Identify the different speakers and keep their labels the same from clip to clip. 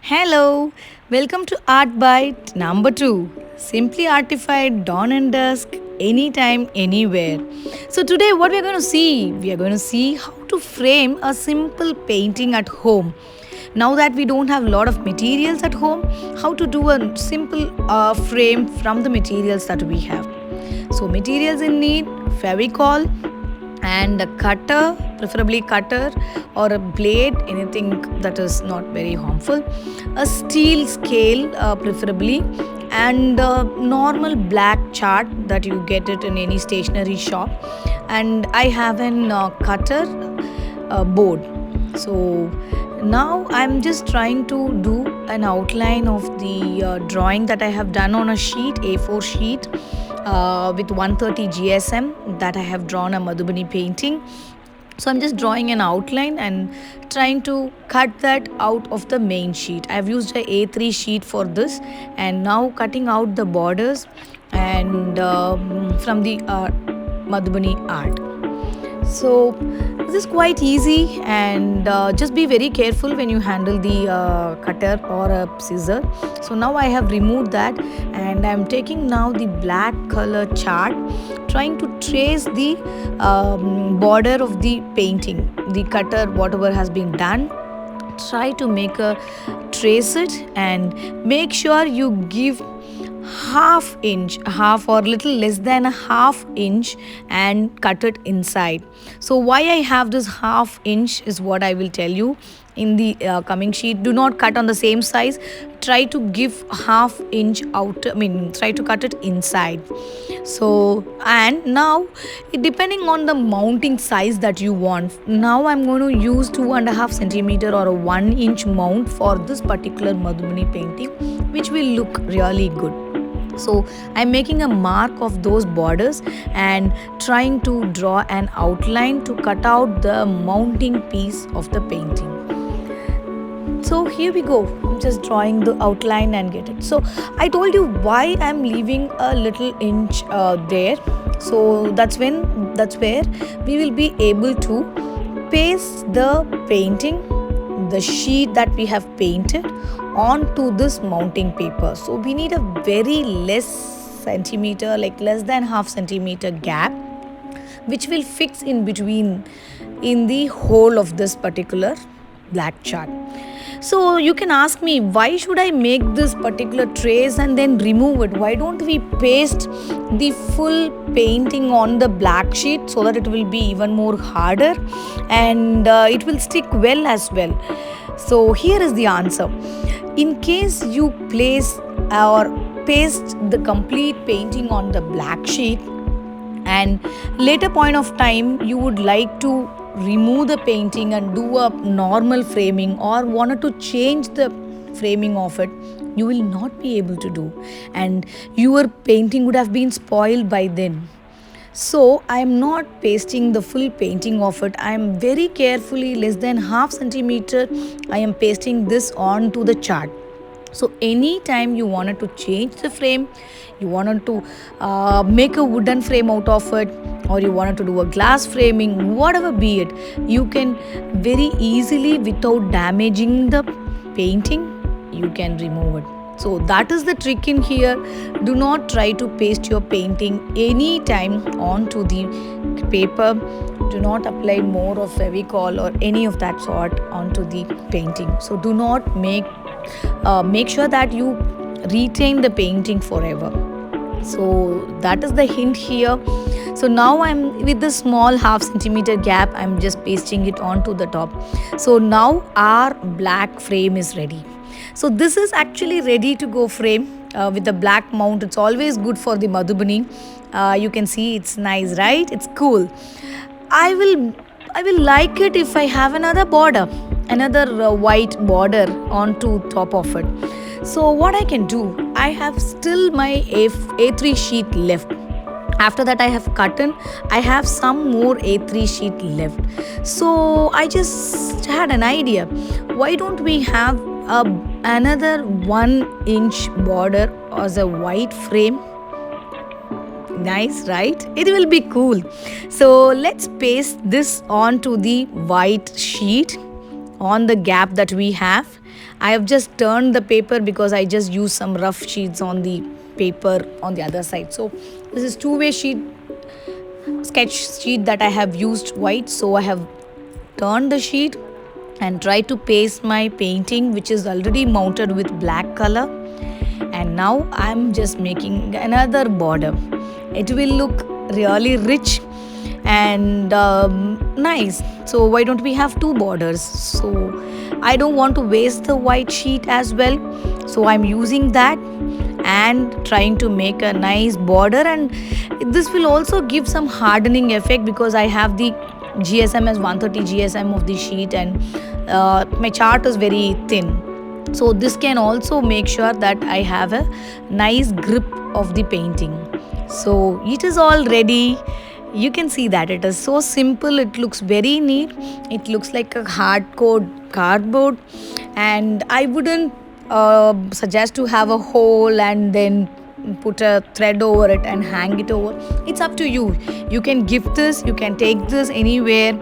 Speaker 1: Hello, welcome to Art Bite number 2. Simply artified dawn and dusk, anytime, anywhere. So, today, what we're going to see? We are going to see how to frame a simple painting at home. Now that we don't have a lot of materials at home, how to do a simple frame from the materials that we have. So, materials in need: Fevicol, and a cutter, preferably cutter or a blade, anything that is not very harmful, a steel scale, preferably, and a normal black chart that you get it in any stationery shop. And I have an cutter board. So now I'm just trying to do an outline of the drawing that I have done on a sheet, A4 sheet, with 130 GSM, that I have drawn a Madhubani painting. So I'm just drawing an outline and trying to cut that out of the main sheet. I've used a A3 sheet for this, and now cutting out the borders and from the Madhubani art. So this is quite easy, and just be very careful when you handle the cutter or a scissor. So now I have removed that, and I'm taking now the black color chart, trying to trace the border of the painting, the cutter, whatever has been done. Try to make a trace it, and make sure you give half or little less than a half inch, and cut it inside. So why I have this half inch is what I will tell you in the coming sheet. Do not cut on the same size, try to give half inch out, try to cut it inside. So, and now depending on the mounting size that you want, now I'm going to use 2.5 centimeter or a 1 inch mount for this particular Madhubani painting, which will look really good. So I'm making a mark of those borders and trying to draw an outline to cut out the mounting piece of the painting. So here we go. I'm just drawing the outline and get it. So I told you why I'm leaving a little inch there. So that's where we will be able to paste the painting, the sheet that we have painted, onto this mounting paper. So we need a very less centimeter, like less than half centimeter gap, which will fix in between in the whole of this particular black chart. So you can ask me, why should I make this particular trace and then remove it? Why don't we paste the full painting on the black sheet so that it will be even more harder, and it will stick well as well? So here is the answer. In case you place or paste the complete painting on the black sheet, and later point of time you would like to remove the painting and do a normal framing, or wanted to change the framing of it, you will not be able to do, and your painting would have been spoiled by then. So I am not pasting the full painting of it. I am very carefully, less than half centimeter, I am pasting this onto the chart. So anytime you wanted to change the frame, you wanted to make a wooden frame out of it, or you wanted to do a glass framing, whatever be it, you can very easily, without damaging the painting, you can remove it. So that is the trick in here. Do not try to paste your painting anytime onto the paper. Do not apply more of Fevicol or any of that sort onto the painting. So do not make sure that you retain the painting forever. So that is the hint here. So now I'm with the small half centimeter gap, I'm just pasting it onto the top. So now our black frame is ready. So this is actually ready to go frame with the black mount. It's always good for the Madhubani. You can see it's nice, right? It's cool. I will like it if I have another border, another white border onto top of it. So what I can do, I have still my A3 sheet left. After that, I have cut in, I have some more A3 sheet left. So I just had an idea. Why don't we have another 1 inch border as a white frame? Nice, right? It will be cool. So let's paste this onto the white sheet on the gap that we have. I have just turned the paper because I just used some rough sheets on the paper on the other side. So this is two-way sheet, sketch sheet that I have used white. So I have turned the sheet and try to paste my painting, which is already mounted with black color. And now I'm just making another border. It will look really rich and nice. So why don't we have two borders? So I don't want to waste the white sheet as well, so I'm using that and trying to make a nice border. And this will also give some hardening effect because I have the GSM as 130 GSM of the sheet, and my chart is very thin. So this can also make sure that I have a nice grip of the painting. So it is all ready. You can see that it is so simple. It looks very neat. It looks like a hardcore cardboard, and I wouldn't suggest to have a hole and then put a thread over it and hang it over. It's up to you. You can gift this, you can take this anywhere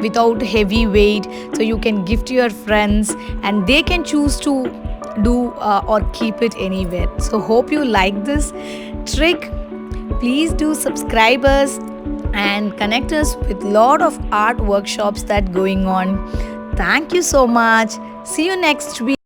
Speaker 1: without heavy weight, so you can gift your friends and they can choose to do or keep it anywhere. So hope you like this trick. Please do subscribe us and connect us with lot of art workshops that going on. Thank you so much. See you next week.